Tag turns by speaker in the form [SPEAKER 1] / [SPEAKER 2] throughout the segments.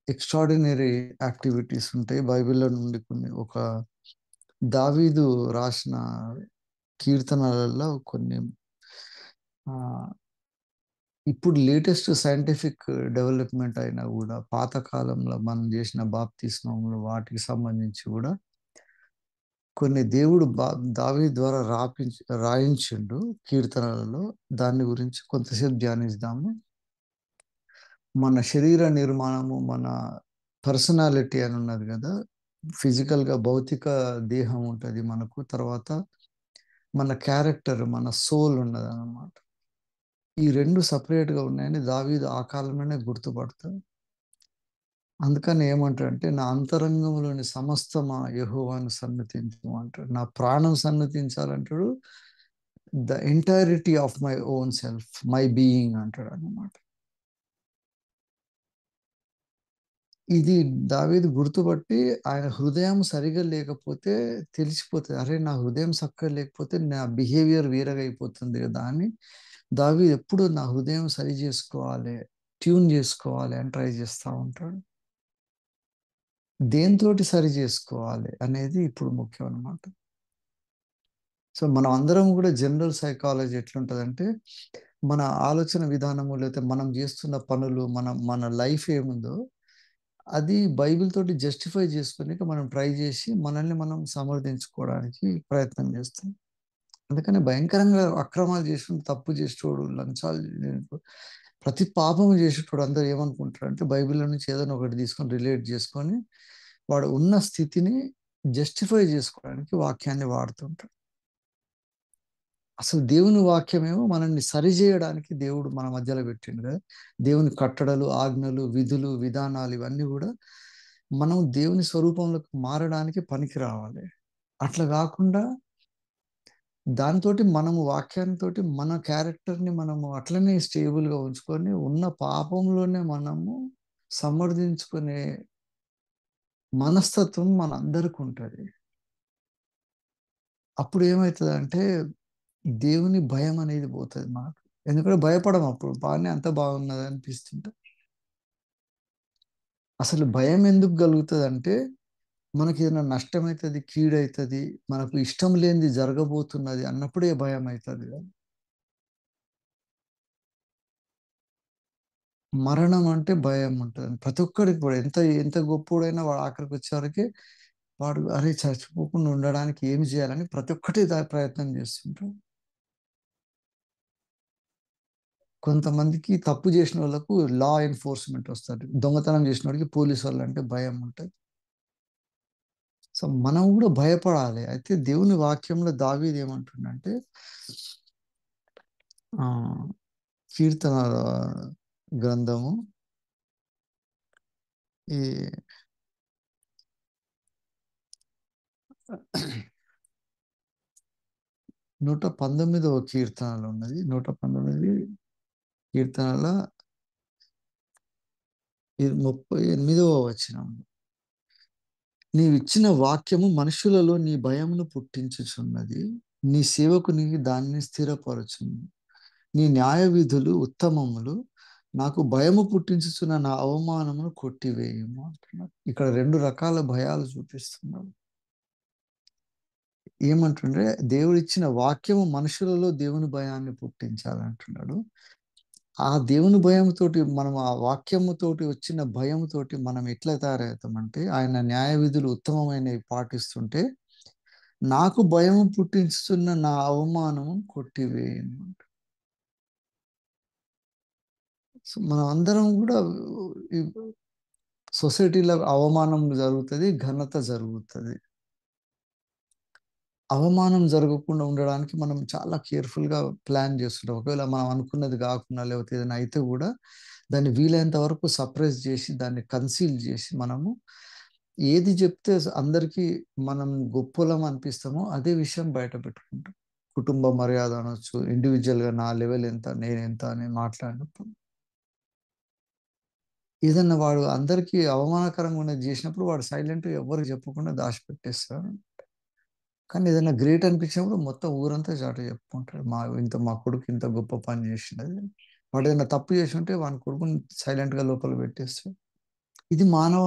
[SPEAKER 1] Extraordinary activities ఉంటాయి బైబిల్లో నుండి. కొన్ని దావీదు రాసిన కీర్తనలలో కొన్ని ఇప్పుడు లేటెస్ట్ సైంటిఫిక్ డెవలప్మెంట్ అయినా కూడా పాతకాలంలో మనం చేసిన బాప్తిస్మములు వాటికి సంబంధించి కూడా కొన్ని దేవుడు దావీదు ద్వారా రాయించిండు కీర్తనలలో. దాని గురించి కొంతసేపు ధ్యానిద్దాము. మన శరీర నిర్మాణము, మన పర్సనాలిటీ అని ఉన్నది కదా, ఫిజికల్గా భౌతిక దేహం ఉంటుంది మనకు, తర్వాత మన క్యారెక్టర్, మన సోల్ ఉన్నది అన్నమాట. ఈ రెండు సపరేట్గా ఉన్నాయని దావీదు ఆ కాలంలోనే గుర్తుపడతాడు. అందుకని ఏమంటాడంటే, నా అంతరంగంలోని సమస్తమా యెహోవాను సన్నతించు అంటాడు. నా ప్రాణం సన్నతించాలంటాడు. The entirety of my own self, my being అంటాడు అన్నమాట. ఇది దావీదు గుర్తుపట్టి, ఆయన హృదయం సరిగా లేకపోతే తెలిసిపోతుంది. అరే, నా హృదయం చక్కగా లేకపోతే నా బిహేవియర్ వేరేగా అయిపోతుంది కదా అని దావీదు ఎప్పుడు నా హృదయం సరి చేసుకోవాలి, ట్యూన్ చేసుకోవాలి అని ట్రై చేస్తూ ఉంటాడు. దేంతోటి సరి చేసుకోవాలి అనేది ఇప్పుడు ముఖ్యం అన్నమాట. సో మనం అందరం కూడా జనరల్ సైకాలజీ ఎట్లుంటుందంటే, మన ఆలోచన విధానము లేకపోతే మనం చేస్తున్న పనులు, మన లైఫ్ ఏముందో అది బైబిల్ తోటి జస్టిఫై చేసుకుని మనం ట్రై చేసి మనల్ని మనం సమర్థించుకోవడానికి ప్రయత్నం చేస్తాం. అందుకని భయంకరంగా అక్రమాలు చేసిన, తప్పు చేసేటోడు, లంచాలు ప్రతి పాపము చేసేటోడు అందరూ ఏమనుకుంటారు అంటే, బైబిల్లో నుంచి ఏదైనా ఒకటి తీసుకొని రిలేట్ చేసుకొని వాడు ఉన్న స్థితిని జస్టిఫై చేసుకోవడానికి వాక్యాన్ని వాడుతుంటాడు. అసలు దేవుని వాక్యమేమో మనల్ని సరిచేయడానికి దేవుడు మన మధ్యలో పెట్టిండు కదా. దేవుని కట్టడలు, ఆజ్ఞలు, విధులు, విధానాలు ఇవన్నీ కూడా మనం దేవుని స్వరూపంలోకి మారడానికి పనికి రావాలి. అట్లా కాకుండా దాంతోటి మనము వాక్యంతో మన క్యారెక్టర్ని మనము అట్లనే స్టేబుల్గా ఉంచుకొని ఉన్న పాపంలోనే మనము సమర్థించుకునే మనస్తత్వం మన అందరికి ఉంటుంది. అప్పుడు ఏమవుతుందంటే దేవుని భయం అనేది పోతుంది మనకు. ఎందుకంటే భయపడం, అప్పుడు బాగానే అంత బాగున్నది అనిపిస్తుంటే. అసలు భయం ఎందుకు కలుగుతుంది అంటే, మనకి ఏదైనా నష్టమవుతుంది, కీడవుతుంది, మనకు ఇష్టం లేనిది జరగబోతున్నది అన్నప్పుడే భయం అవుతుంది. మరణం అంటే భయం ఉంటుంది ప్రతి ఒక్కరికి కూడా. ఎంత ఎంత గొప్పోడైనా వాడు ఆఖరికి వచ్చేవరకు వాడు అరే చచ్చిపోకుండా ఉండడానికి ఏమి చేయాలని ప్రతి ఒక్కటి ప్రయత్నం చేస్తుంటాడు. కొంతమందికి తప్పు చేసిన వాళ్ళకు లా ఎన్ఫోర్స్మెంట్ వస్తారు. దొంగతనం చేసిన వాడికి పోలీసు వాళ్ళు అంటే భయం ఉంటుంది. సో మనం కూడా భయపడాలి. అయితే దేవుని వాక్యంలో దావీదు ఏమంటుండంటే, కీర్తన గ్రంథము ఈ 119వ కీర్తనలో ఉన్నది. 119 కీర్తనల 38వ వచనం. నీవిచ్చిన వాక్యము మనుషులలో నీ భయమును పుట్టించుచున్నది, నీ సేవకుని దాన్ని స్థిరపరచును. నీ న్యాయ విధులు ఉత్తమములు, నాకు భయము పుట్టించుచున్న నా అవమానమును కొట్టివేయము అంటున్నాడు. ఇక్కడ రెండు రకాల భయాలు చూపిస్తున్నాడు. ఏమంటుండే, దేవుడిచ్చిన వాక్యము మనుషులలో దేవుని భయాన్ని పుట్టించాలంటున్నాడు. ఆ దేవుని భయంతోటి మనం, ఆ వాక్యముతోటి వచ్చిన భయముతోటి మనం ఎట్లా తయారవుతామంటే, ఆయన న్యాయ విధులు ఉత్తమమైనవి పాటిస్తుంటే నాకు భయం పుట్టిస్తున్న నా అవమానము కొట్టివేయను. సో మనం అందరం కూడా సొసైటీలో అవమానం జరుగుతుంది, ఘనత జరుగుతుంది. అవమానం జరగకుండా ఉండడానికి మనం చాలా కేర్ఫుల్గా ప్లాన్ చేస్తుంటాం. ఒకవేళ మనం అనుకున్నది కాకుండా లేకపోతే ఏదైనా అయితే కూడా దాన్ని వీలైనంత వరకు సప్రెస్ చేసి, దాన్ని కన్సీల్ చేసి, మనము ఏది చెప్తే అందరికీ మనం గొప్పలం అనిపిస్తామో అదే విషయం బయట పెట్టుకుంటాం. కుటుంబ మర్యాద అనొచ్చు, ఇండివిజువల్గా నా లెవెల్ ఎంత, నేను ఎంత అని మాట్లాడినప్పుడు. ఏదన్నా వాడు అందరికీ అవమానకరంగా ఉన్నది చేసినప్పుడు వాడు సైలెంట్గా ఎవరికి చెప్పకుండా దాచిపెట్టేస్తాడు. కానీ ఏదైనా గ్రేట్ అనిపించినప్పుడు మొత్తం ఊరంతా చాట చెప్పుకుంటాడు, మా కొడుకు ఇంత గొప్ప పని చేసినది. వాడు ఏదైనా తప్పు చేసి ఉంటే వాని కొడుకుని సైలెంట్గా లోపల పెట్టేస్తాడు. ఇది మానవ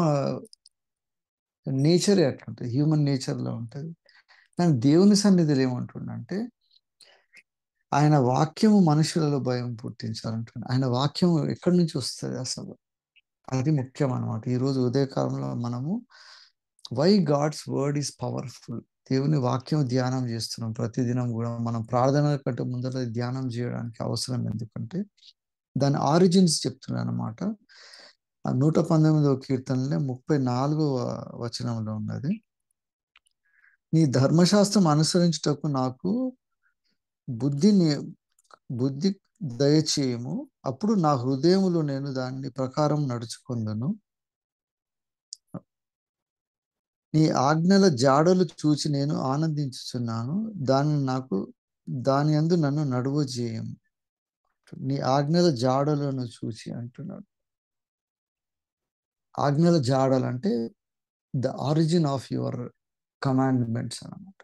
[SPEAKER 1] నేచరే అట్లుంటుంది, హ్యూమన్ నేచర్లో ఉంటుంది. కానీ దేవుని సన్నిధిలో ఏమంటుండంటే ఆయన వాక్యము మనుషులలో భయం పుట్టించాలంటున్నాడు. ఆయన వాక్యం ఎక్కడి నుంచి వస్తుంది అసలు, అది ముఖ్యం అనమాట. ఈరోజు ఉదయకాలంలో మనము why God's word is powerful, దేవుని వాక్యం ధ్యానం చేస్తున్నాం ప్రతిదినం కూడా. మనం ప్రార్థన కంటే ముందర ధ్యానం చేయడానికి అవసరం, ఎందుకంటే దాని ఆరిజిన్స్ చెప్తున్నాడు అనమాట. 119వ కీర్తనలో 34వ వచనంలో ఉన్నది, నీ ధర్మశాస్త్రం అనుసరించుటకు నాకు బుద్ధిని బుద్ధి దయచేయము, అప్పుడు నా హృదయములో నేను దాని ప్రకారం నడుచుకుందును. నీ ఆజ్ఞల జాడలు చూచి నేను ఆనందించుచున్నాను, దాని యందు నన్ను నడువజేయము. నీ ఆజ్ఞల జాడలను చూచి అంటున్నాడు. ఆజ్ఞల జాడలు అంటే the origin of your commandments అన్నమాట.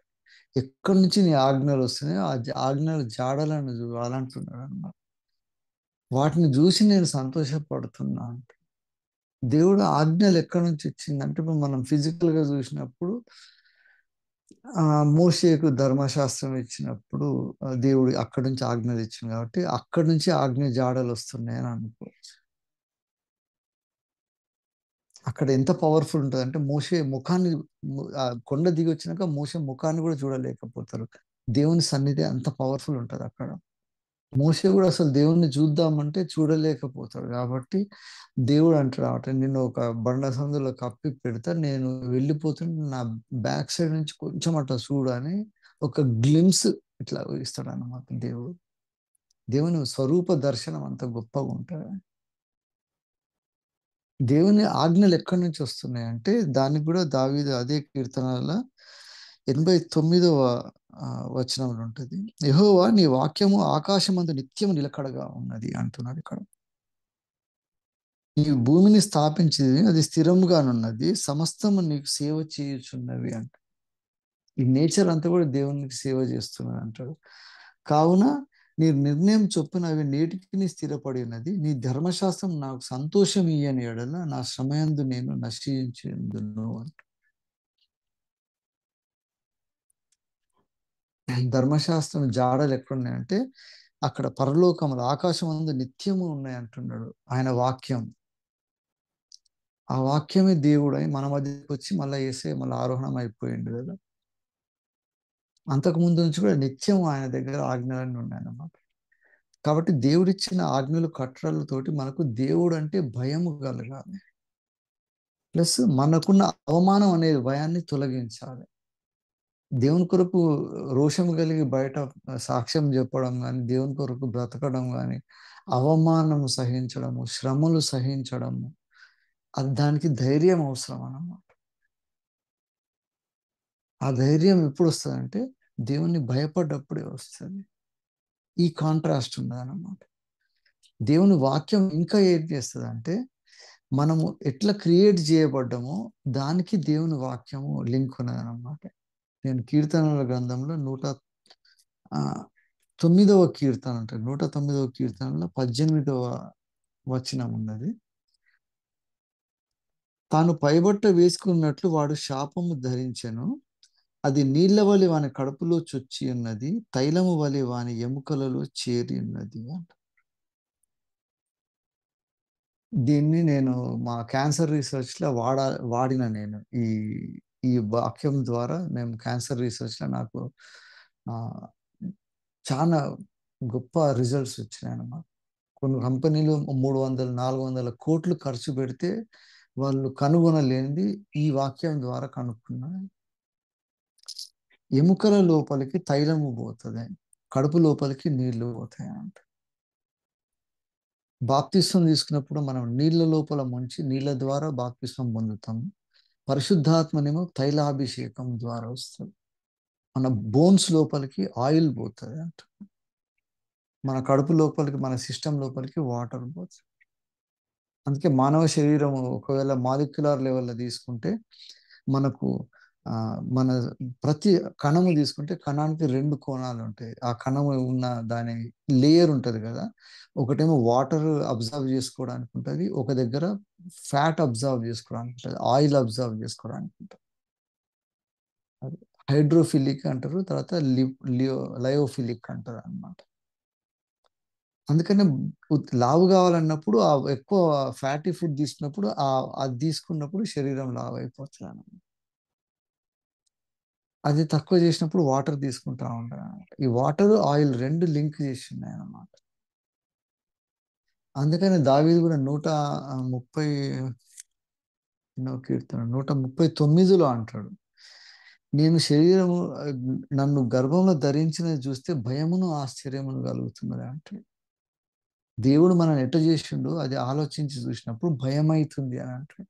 [SPEAKER 1] ఎక్కడి నుంచి నీ ఆజ్ఞలు వస్తున్నాయో ఆ ఆజ్ఞల జాడలను చూడాలంటున్నాడు అన్నమాట. వాటిని చూసి నేను సంతోషపడుతున్నా అంటే, దేవుడు ఆజ్ఞలు ఎక్కడి నుంచి ఇచ్చిందంటే, ఇప్పుడు మనం ఫిజికల్గా చూసినప్పుడు మోషేకు ధర్మశాస్త్రం ఇచ్చినప్పుడు దేవుడు అక్కడి నుంచి ఆజ్ఞలు ఇచ్చింది కాబట్టి అక్కడి నుంచి ఆజ్ఞ జాడలు వస్తున్నాయి అని అనుకోవచ్చు. అక్కడ ఎంత పవర్ఫుల్ ఉంటుంది అంటే, మోషే ముఖాన్ని కొండ దిగి వచ్చినాక మోషే ముఖాన్ని కూడా చూడలేకపోతారు. దేవుని సన్నిధి అంత పవర్ఫుల్ ఉంటుంది అక్కడ. మోషే కూడా అసలు దేవుణ్ణి చూద్దామంటే చూడలేకపోతాడు. కాబట్టి దేవుడు అంటాడు అట, నిన్ను ఒక బండ సందులో కప్పి పెడతా, నేను వెళ్ళిపోతుంటే నా బ్యాక్ సైడ్ నుంచి కొంచెం అట్లా చూడు అని ఒక గ్లిమ్స్ ఇట్లా ఇస్తాడు అన్నమాట దేవుడు. దేవుని స్వరూప దర్శనం అంత గొప్పగా ఉంటుంది. దేవుని ఆజ్ఞలు ఎక్కడి నుంచి వస్తున్నాయి అంటే, దానికి కూడా దావీదు అదే కీర్తనల 89వ వచనంలో ఉంటుంది, యెహోవా నీ వాక్యము ఆకాశమందు నిత్యము నిలకడగా ఉన్నది అంటున్నాడు ఇక్కడ. నీ భూమిని స్థాపించింది, అది స్థిరముగానున్నది, సమస్తము నీకు సేవ చేయుచున్నవి అంట. ఈ నేచర్ అంతా కూడా దేవునికి సేవ చేస్తున్నది అంటాడు. కావున నీ నిర్ణయం చొప్పున అవి నేటికి స్థిరపడి ఉన్నది, నీ ధర్మశాస్త్రం నాకు సంతోషం ఇయ్యని ఎడల నా శ్రమయందు నేను నశించేందును అంట. ధర్మశాస్త్రం జాడలు ఎక్కడున్నాయంటే అక్కడ పరలోకములు ఆకాశం అందు నిత్యము ఉన్నాయి అంటున్నాడు ఆయన వాక్యం. ఆ వాక్యమే దేవుడై మన మధ్యకి వచ్చి మళ్ళీ వేసే మళ్ళీ ఆరోహణం అయిపోయింది కదా. అంతకు ముందు నుంచి కూడా నిత్యం ఆయన దగ్గర ఆజ్ఞలన్నీ ఉన్నాయన్నమాట. కాబట్టి దేవుడిచ్చిన ఆజ్ఞలు కట్టడలతోటి మనకు దేవుడు అంటే భయము కలగాలి, ప్లస్ మనకున్న అవమానం అనే భయాన్ని తొలగించాలి. దేవుని కొరకు రోషం కలిగి బయట సాక్ష్యం చెప్పడం కానీ, దేవుని కొరకు బ్రతకడం కానీ, అవమానం సహించడము, శ్రమలు సహించడము, దానికి ధైర్యం అవసరం అన్నమాట. ఆ ధైర్యం ఎప్పుడు వస్తుందంటే దేవుణ్ణి భయపడ్డప్పుడే వస్తుంది. ఈ కాంట్రాస్ట్ ఉన్నదన్నమాట. దేవుని వాక్యం ఇంకా ఏం చేస్తుంది అంటే, మనము ఎట్లా క్రియేట్ చేయబడ్డామో దానికి దేవుని వాక్యము లింక్ ఉన్నదన్నమాట. నేను కీర్తనల గ్రంథంలో 109వ కీర్తన అంటే 109వ కీర్తనలో 18వ వచనం ఉన్నది, తాను పైబట్ట వేసుకున్నట్లు వాడు శాపము ధరించెను, అది నీళ్ల వలె వాని కడుపులో చొచ్చి ఉన్నది, తైలము వలె వాని ఎముకలలో చేరి ఉన్నది అంట. దీన్ని నేను మా క్యాన్సర్ రీసెర్చ్లో వాడిన నేను ఈ ఈ వాక్యం ద్వారా మేము క్యాన్సర్ రీసెర్చ్లో నాకు చాలా గొప్ప రిజల్ట్స్ వచ్చినాయి అన్నమాట. కొన్ని కంపెనీలు 300-400 కోట్లు ఖర్చు పెడితే వాళ్ళు కనుగొనలేనిది ఈ వాక్యం ద్వారా కనుక్కున్నారు. ఎముకల లోపలికి తైలము పోతుంది, కడుపు లోపలికి నీళ్లు పోతాయి అంట. బాప్తిస్వం తీసుకున్నప్పుడు మనం నీళ్ళ లోపల ముంచి నీళ్ళ ద్వారా బాప్తిస్వం పొందుతాము. పరిశుద్ధాత్మనేమో తైలాభిషేకం ద్వారా వస్తుంది. మన బోన్స్ లోపలికి ఆయిల్ పోతుంది అంట. మన కడుపు లోపలికి, మన సిస్టమ్ లోపలికి వాటర్ పోతుంది. అందుకే మానవ శరీరం ఒకవేళ మాలిక్యులర్ లెవెల్లో తీసుకుంటే మనకు మన ప్రతి కణము తీసుకుంటే కణానికి 2 కోణాలు ఉంటాయి. ఆ కణము ఉన్న దాని లేయర్ ఉంటది కదా! ఒకటేమో వాటర్ అబ్జర్వ్ చేసుకోవడానికి ఉంటది. ఒక దగ్గర ఫ్యాట్ అబ్జర్వ్ చేసుకోవడానికి ఉంటది. ఆయిల్ అబ్జర్వ్ చేసుకోవడానికి ఉంటది. అది హైడ్రోఫిలిక్ అంటారు. తర్వాత లయోఫిలిక్ అంటారనమాట. అందుకనే లావు కావాలన్నప్పుడు ఎక్కువ ఫ్యాటీ ఫుడ్ తీసుకున్నప్పుడు అది తీసుకున్నప్పుడు శరీరం లావయిపోతదనమాట. అది తక్కువ చేసినప్పుడు వాటర్ తీసుకుంటా ఉంటారనమాట. ఈ వాటర్, ఆయిల్ 2 లింక్ చేసి ఉన్నాయన్నమాట. అందుకని దావీదు కూడా 130 కీర్తన 139లో అంటాడు, నేను శరీరము నన్ను గర్భంలో ధరించినది చూస్తే భయమును ఆశ్చర్యమును కలుగుతున్నది అంటాడు. దేవుడు మనల్ని ఎట్ట చేసిండో అది ఆలోచించి చూసినప్పుడు భయమైతుంది అని అంటాడు.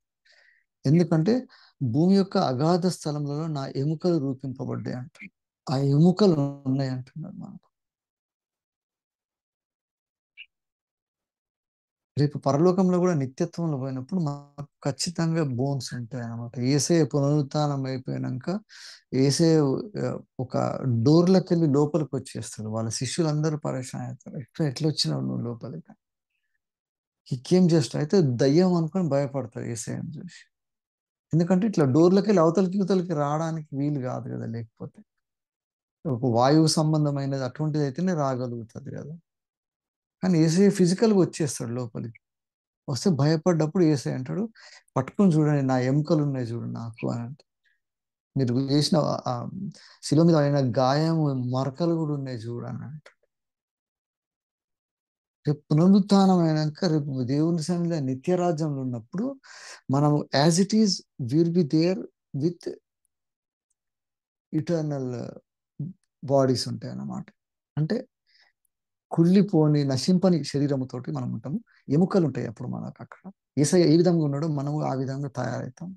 [SPEAKER 1] ఎందుకంటే భూమి యొక్క అగాధ స్థలములలో నా ఎముకలు రూపింపబడ్డాయి అంటాడు. ఆ ఎముకలు ఉన్నాయి అంటున్నాడు మనకు. రేపు పరలోకంలో కూడా నిత్యత్వంలో పోయినప్పుడు మనకు ఖచ్చితంగా బోన్స్ ఉంటాయి అన్నమాట. యేసయ్య పునరుత్థానం అయిపోయినాక యేసయ్య ఒక డోర్‌లోకి వెళ్ళి లోపలికి వచ్చేస్తాడు. వాళ్ళ శిష్యులందరూ పరేషాన్ అవుతారు. ఎట్లా వచ్చినావు నువ్వు లోపలికి? హి కేమ్ జస్ట్ అయితే దయ్యం అనుకొని భయపడతారు యేసయ్యని చూసి. ఎందుకంటే ఇట్లా డోర్‌లోకి వెళ్ళి అవతలికి ఇవతలికి రావడానికి వీలు కాదు కదా! లేకపోతే ఒక వాయువు సంబంధమైనది అటువంటిది అయితేనే రాగలుగుతది కదా! కానీ యేసయ్య ఫిజికల్‌గా వచ్చేస్తాడు లోపలికి. వస్తే భయపడ్డప్పుడు యేసయ్య అంటాడు, పట్టుకొని చూడండి నా ఎముకలు ఉన్నాయి చూడు నాకు అని అంటాడు. మీరు చేసిన శిలువ మీద అయిన గాయం మరకలు కూడా ఉన్నాయి చూడు అని అంటాడు. రేపు పునరుత్థానం అయినాక రేపు దేవుని సన్నిధిలో నిత్య రాజ్యంలో ఉన్నప్పుడు మనం as it is will be there with eternal bodies ఉంటాయి అన్నమాట. అంటే కుళ్ళిపోని నశింపని శరీరముతోటి మనం ఉంటాము. ఎముకలు ఉంటాయి అప్పుడు మనకు అక్కడ. యేసయ్య ఏ విధంగా ఉన్నాడో మనము ఆ విధంగా తయారవుతాం.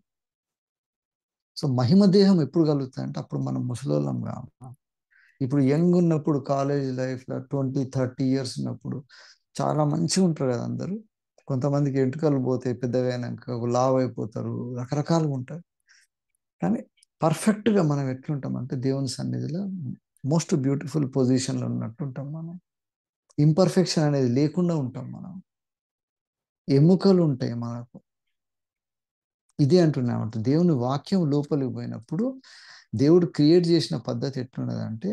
[SPEAKER 1] సో మహిమ దేహం ఎప్పుడు కలుగుతుందంటే అప్పుడు మనం ముసలోళ్ళం కాము. ఇప్పుడు యంగ్ ఉన్నప్పుడు కాలేజ్ లైఫ్‌లో 20, 30 ఇయర్స్ ఉన్నప్పుడు చాలా మంచిగా ఉంటారు కదా అందరూ. కొంతమందికి ఎంటుకలు పోతాయి పెద్దగా అయినాక, లావు అయిపోతారు, రకరకాలుగా ఉంటాయి. కానీ పర్ఫెక్ట్‌గా మనం ఎట్లుంటామంటే దేవుని సన్నిధిలో మోస్ట్ బ్యూటిఫుల్ పొజిషన్‌లో ఉన్నట్టు ఉంటాం మనం. ఇంపర్ఫెక్షన్ అనేది లేకుండా ఉంటాం మనం. ఎముకలు ఉంటాయి మనకు. ఇదే అంటున్నామంట. దేవుని వాక్యం లోపలికి పోయినప్పుడు దేవుడు క్రియేట్ చేసిన పద్ధతి ఎట్లున్నదంటే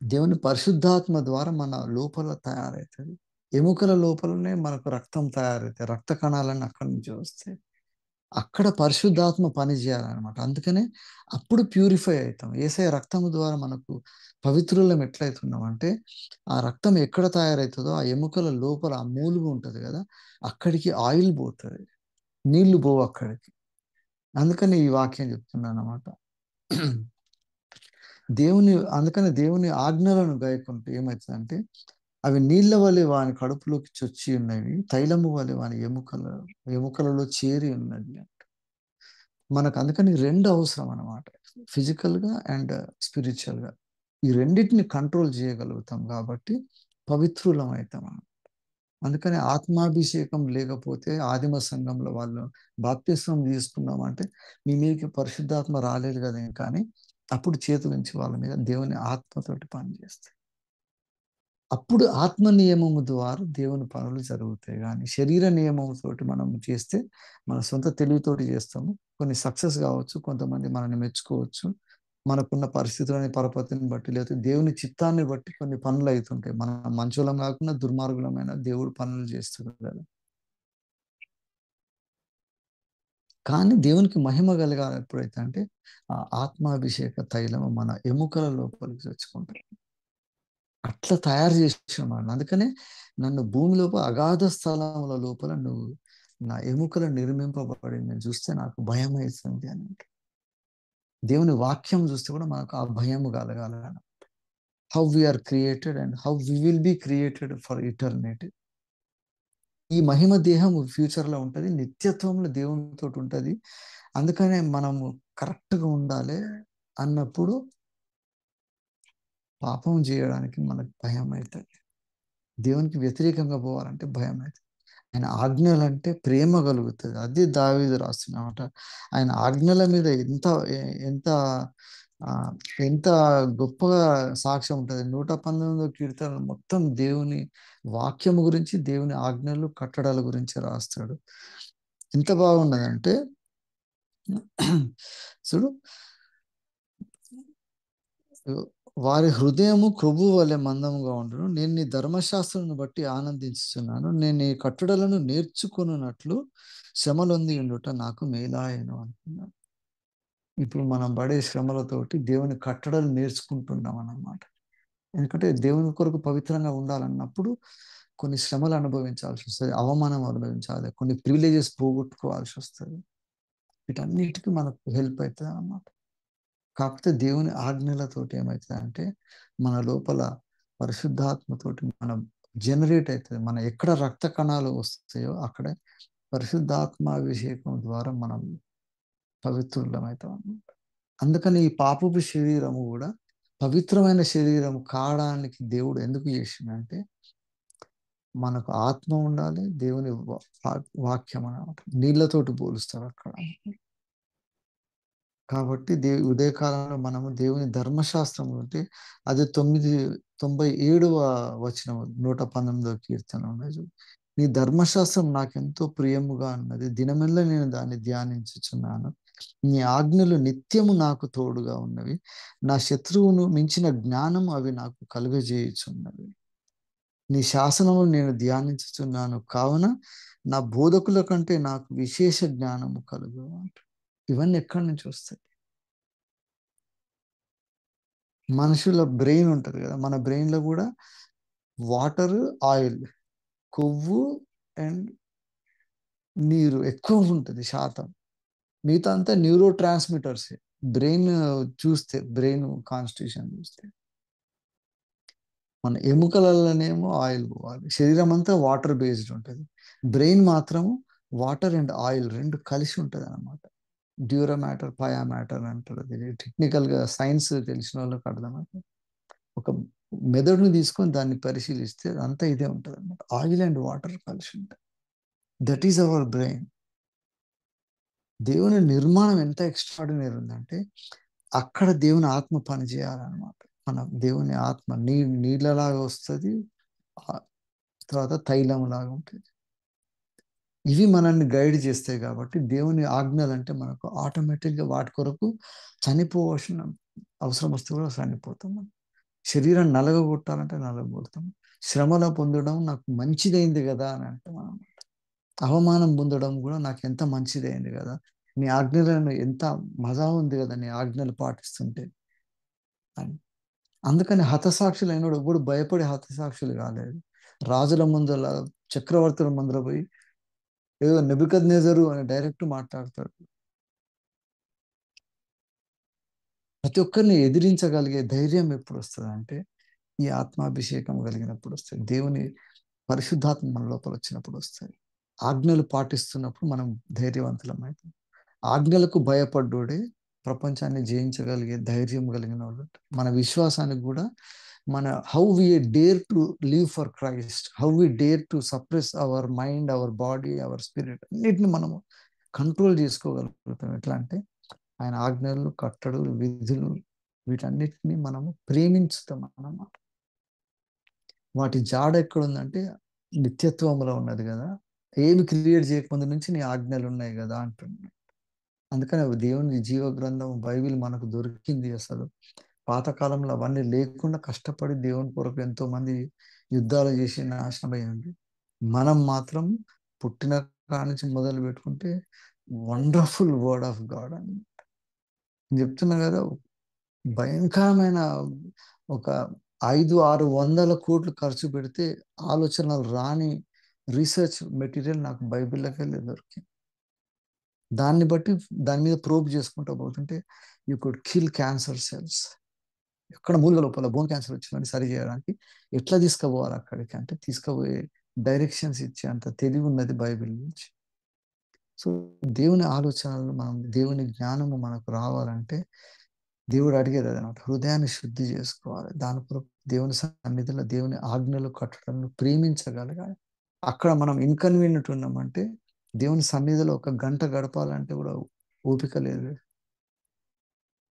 [SPEAKER 1] దేవుని పరిశుద్ధాత్మ ద్వారా మన లోపల తయారవుతది. ఎముకల లోపలనే మనకు రక్తం తయారవుతాయి. రక్త కణాలన్నీ అక్కడి నుంచి వస్తాయి. అక్కడ పరిశుద్ధాత్మ పని చేయాలనమాట. అందుకనే అప్పుడు ప్యూరిఫై అవుతాం. యేసయ్య రక్తము ద్వారా మనకు పవిత్రులం ఎట్లయితున్నామంటే, ఆ రక్తం ఎక్కడ తయారవుతుందో ఆ ఎముకల లోపల ఆ మూలుగు ఉంటది కదా! అక్కడికి ఆయిల్ పోతది. నీళ్లు పోవు అక్కడికి. అందుకని ఈ వాక్యం చెప్తున్నానన్నమాట. అందుకని దేవుని ఆజ్ఞలను గైకుంటే ఏమైతదంటే, అవి నీళ్ల వలె వాని కడుపులోకి చొచ్చి ఉన్నవి. తైలము వలె వాని ఎముకలలో చేరి ఉన్నది. మనకు అందుకని 2 అవసరం అన్నమాట. ఫిజికల్‌గా అండ్ స్పిరిచ్యువల్‌గా. ఈ రెండిటిని కంట్రోల్ చేయగలుగుతాం కాబట్టి పవిత్రులం అయితాం. అందుకని ఆత్మాభిషేకం లేకపోతే ఆదిమ సంఘంలో వాళ్ళు బాప్తిస్మం తీసుకున్నామంటే మీ మీదకి పరిశుద్ధాత్మ రాలేదు కదా ఇంకా అని అప్పుడు చేతులుంచి వాళ్ళ మీద దేవుని ఆత్మతోటి పనిచేస్తాయి. అప్పుడు ఆత్మ నియమము ద్వారా దేవుని పనులు జరుగుతాయి గానీ, శరీర నియమముతోటి మనం చేస్తే, మన సొంత తెలివితోటి చేస్తాము. కొన్ని సక్సెస్ కావచ్చు, కొంతమంది మనల్ని మెచ్చుకోవచ్చు. మనకున్న పరిస్థితులని, పరపతిని బట్టి, లేకపోతే దేవుని చిత్తాన్ని బట్టి కొన్ని పనులయితుంటాయి. మనం మంచోళ్ళం కాకుండా దుర్మార్గులమైన దేవుడు పనులు చేస్తాడు కదా! కానీ దేవునికి మహిమ కలగాలి ఎప్పుడైతే అంటే, ఆ ఆత్మాభిషేక తైలము మన ఎముకల లోపలికి చొచ్చుకుంటది. అట్లా తయారు చేసినాడు. అందుకనే నన్ను భూమి లోపల అగాధ స్థలముల లోపల నువ్వు నా ఎముకలు నిర్మింపబడిందని చూస్తే నాకు భయమైతుంది అని అంటాడు. దేవుని వాక్యం చూస్తే కూడా మనకు ఆ భయము కలగాలని. How we are created and how we will be created for eternity. ఈ మహిమ దేహం ఫ్యూచర్‌లో ఉంటది. నిత్యత్వంలో దేవునితోటి ఉంటది. అందుకనే మనము కరెక్ట్‌గా ఉండాలి అన్నప్పుడు పాపం చేయడానికి మనకు భయమైతది. దేవునికి వ్యతిరేకంగా పోవాలంటే భయమైతది. ఆయన ఆజ్ఞలంటే ప్రేమ కలుగుతుంది. అది దావీదు రాస్తున్నమాట. ఆయన ఆజ్ఞల మీద ఎంత ఆ, ఎంత గొప్పగా సాక్ష్యం ఉంటుంది. 119 కీర్తన మొత్తం దేవుని వాక్యము గురించి, దేవుని ఆజ్ఞలు కట్టడాల గురించి రాస్తాడు. ఎంత బాగున్నదంటే చూడు, వారి హృదయము క్రొవ్వు వలె మందముగా ఉండును. నేను నీ ధర్మశాస్త్రమును బట్టి ఆనందించుచున్నాను. నేను నీ కట్టడలను నేర్చుకొనున్నట్లు శ్రమలొంది ఉండుట నాకు మేలాయను అంటున్నాను. ఇప్పుడు మనం పడే శ్రమలతోటి దేవుని కట్టడలు నేర్చుకుంటున్నాం అన్నమాట. ఎందుకంటే దేవుని కొరకు పవిత్రంగా ఉండాలన్నప్పుడు కొన్ని శ్రమలు అనుభవించాల్సి వస్తుంది, అవమానం అనుభవించాలి, కొన్ని ప్రివిలేజెస్ పోగొట్టుకోవాల్సి వస్తుంది. వీటన్నిటికీ మనకు హెల్ప్ అవుతుంది అన్నమాట. కాకపోతే దేవుని ఆజ్ఞలతోటి ఏమవుతుంది అంటే మన లోపల పరిశుద్ధాత్మతోటి మనం జనరేట్ అవుతుంది. మన ఎక్కడ రక్త కణాలు వస్తాయో అక్కడ పరిశుద్ధాత్మాభిషేకం ద్వారా మనం పవిత్రులం అవుతాం అన్నమాట. అందుకని ఈ పాపపు శరీరము కూడా పవిత్రమైన శరీరం కావడానికి దేవుడు ఎందుకు చేసిందంటే మనకు ఆత్మ ఉండాలి, దేవుని వాక్యం అన్నమాట. నీళ్లతోటి పోలుస్తారు అక్కడ. కాబట్టి ఉదయకాలంలో మనము దేవుని ధర్మశాస్త్రం ఉంటే అది 97వ వచనం 119వ కీర్తన ఉన్నది. నీ ధర్మశాస్త్రం నాకెంతో ప్రియముగా ఉన్నది, దినమెల్లా నేను దాన్ని ధ్యానించుచున్నాను. నీ ఆజ్ఞలు నిత్యము నాకు తోడుగా ఉన్నవి, నా శత్రువును మించిన జ్ఞానం అవి నాకు కలుగజేయుచున్నవి. నీ శాసనము నేను ధ్యానించుచున్నాను కావున నా బోధకుల కంటే నాకు విశేష జ్ఞానము కలుగు. ఇవన్నీ ఎక్కడి నుంచి వస్తాయి? మనుషుల బ్రెయిన్ ఉంటుంది కదా, మన బ్రెయిన్లో కూడా వాటర్, ఆయిల్, కొవ్వు అండ్ నీరు ఎక్కువ ఉంటుంది శాతం. మిగతా అంతా న్యూరో ట్రాన్స్మిటర్స్. బ్రెయిన్ చూస్తే, బ్రెయిన్ కాన్స్టిట్యూషన్ చూస్తే మన ఎముకలలోనేమో ఆయిల్ పోవాలి. శరీరం అంతా వాటర్ బేస్డ్ ఉంటుంది, బ్రెయిన్ మాత్రము వాటర్ అండ్ ఆయిల్ రెండు కలిసి ఉంటుంది అన్నమాట. డ్యూరా మ్యాటర్, పయా మ్యాటర్ అంటారు. అది టెక్నికల్గా సైన్స్ తెలిసిన వాళ్ళకి అర్థమవుతుంది. ఒక మెదడును తీసుకొని దాన్ని పరిశీలిస్తే అంతా ఇదే ఉంటుంది అన్నమాట. ఆయిల్ అండ్ వాటర్ కలిసి ఉంటాయి. That is our brain. దేవుని నిర్మాణం ఎంత ఎక్స్ట్రాడినరీ ఉందంటే అక్కడ దేవుని ఆత్మ పనిచేయాలన్నమాట. మన దేవుని ఆత్మ నీళ్ళలాగా వస్తుంది, తర్వాత తైలం లాగా ఉంటుంది. ఇవి మనల్ని గైడ్ చేస్తాయి. కాబట్టి దేవుని ఆజ్ఞలు అంటే మనకు ఆటోమేటిక్గా వాటి కొరకు చనిపోవాల్సిన అవసరం వస్తే కూడా చనిపోతాం. శరీరం నలగగొట్టాలంటే నలగొడతాం. శ్రమల పొందడం నాకు మంచిదైంది కదా అని అంటాం అన్నమాట. అవమానం పొందడం కూడా నాకు ఎంత మంచిదైంది కదా, నీ ఆజ్ఞలను ఎంత మజా ఉంది కదా నీ ఆజ్ఞలు పాటిస్తుంటే అని. అందుకని హతసాక్షులు అయినోడు ఎప్పుడు భయపడి హతసాక్షులు కాలేదు. రాజుల ముందర, చక్రవర్తుల ముందర పోయి ఏదో నెబుకద్నెజరు అని డైరెక్ట్ మాట్లాడతాడు. ప్రతి ఒక్కరిని ఎదిరించగలిగే ధైర్యం ఎప్పుడు వస్తుంది అంటే ఈ ఆత్మాభిషేకం కలిగినప్పుడు వస్తుంది. దేవుని పరిశుద్ధాత్మ మన లోపల వచ్చినప్పుడు వస్తాయి. ఆజ్ఞలు పాటిస్తున్నప్పుడు మనం ధైర్యవంతులం అవుతాం. ఆజ్ఞలకు భయపడ్డోడే ప్రపంచాన్ని జయించగలిగే ధైర్యం కలిగిన వాడు. మన విశ్వాసానికి కూడా మన how we dare to live for Christ, how we dare to suppress our mind, our body, our spirit, అన్నిటిని మనము కంట్రోల్ చేసుకోగలుగుతాం. ఎట్లా అంటే ఆయన ఆజ్ఞలు, కట్టడలు, విధులు, వీటన్నిటిని మనము ప్రేమించుతాం అన్నమాట. వాటి జాడ ఎక్కడుందంటే నిత్యత్వంలో ఉన్నది కదా. ఏమి క్రియేట్ చేయకముందు నుంచి నీ ఆజ్ఞలు ఉన్నాయి కదా అంటున్నాడు. అందుకని దేవుని జీవ గ్రంథం బైబిల్ మనకు దొరికింది. అసలు పాతకాలంలో అవన్నీ లేకుండా కష్టపడి దేవుని కొరకు ఎంతో మంది యుద్ధాలు చేసి నాశనం అయ్యింది. మనం మాత్రం పుట్టిన కాడి నుంచి మొదలు పెట్టుకుంటే వండర్ఫుల్ వర్డ్ ఆఫ్ గాడ్ అని చెప్తున్నా కదా. భయంకరమైన ఒక 500-600 కోట్లు ఖర్చు పెడితే ఆలోచనలు రాని రీసెర్చ్ మెటీరియల్ నాకు బైబిల్లోకి వెళ్ళి దొరికింది. దాన్ని బట్టి దాని మీద ప్రోబ్ చేసుకుంటూ పోతుంటే you could kill cancer cells. ఎక్కడ మూల లోపల బోన్ క్యాన్సర్ వచ్చిందని సరి చేయడానికి ఎట్లా తీసుకుపోవాలి అక్కడికి అంటే తీసుకుపోయే డైరెక్షన్స్ ఇచ్చే అంత తెలివి ఉన్నది బైబిల్ నుంచి. సో దేవుని ఆలోచనలు, మనం దేవుని జ్ఞానము మనకు రావాలంటే దేవుడు అడిగేది అదనమాట. హృదయాన్ని శుద్ధి చేసుకోవాలి. దాని కొరకు దేవుని సన్నిధిలో దేవుని ఆజ్ఞలు కట్టడంలో ప్రేమించగలగాలి. అక్కడ మనం ఇన్కన్వీనియంట్ ఉన్నామంటే దేవుని సన్నిధిలో ఒక గంట గడపాలంటే కూడా ఓపిక లేదు.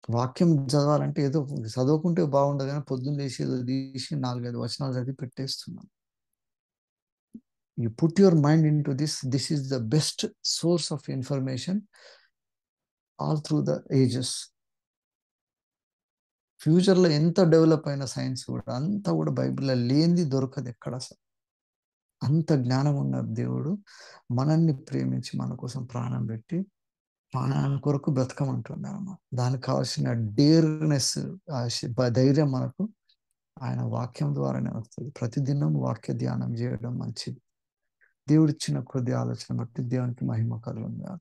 [SPEAKER 1] వాక్యం చదవాలంటే ఏదో చదువుకుంటే బాగుండదు కానీ పొద్దున్న లేచి ఏదో తీసి 4-5 వచనాలు చదివి పెట్టేస్తున్నాం. You put your mind into this is the best source of information all through the ages. ఫ్యూచర్లో ఎంత డెవలప్ అయిన సైన్స్ కూడా అంతా కూడా బైబిల్లో లేనిది దొరకదు ఎక్కడ అసలు. అంత జ్ఞానం ఉన్న దేవుడు మనల్ని ప్రేమించి మన కోసం ప్రాణం పెట్టి ప్రాణాన్ని కొరకు బ్రతకమంటున్నారు అన్నమాట. దానికి కావాల్సిన డేర్నెస్, ధైర్యం మనకు ఆయన వాక్యం ద్వారానే వస్తుంది. ప్రతిదినం వాక్య ధ్యానం చేయడం మంచిది. దేవుడిచ్చిన కొద్ది ఆలోచన బట్టి దేవునికి మహిమ కలుగును గాక.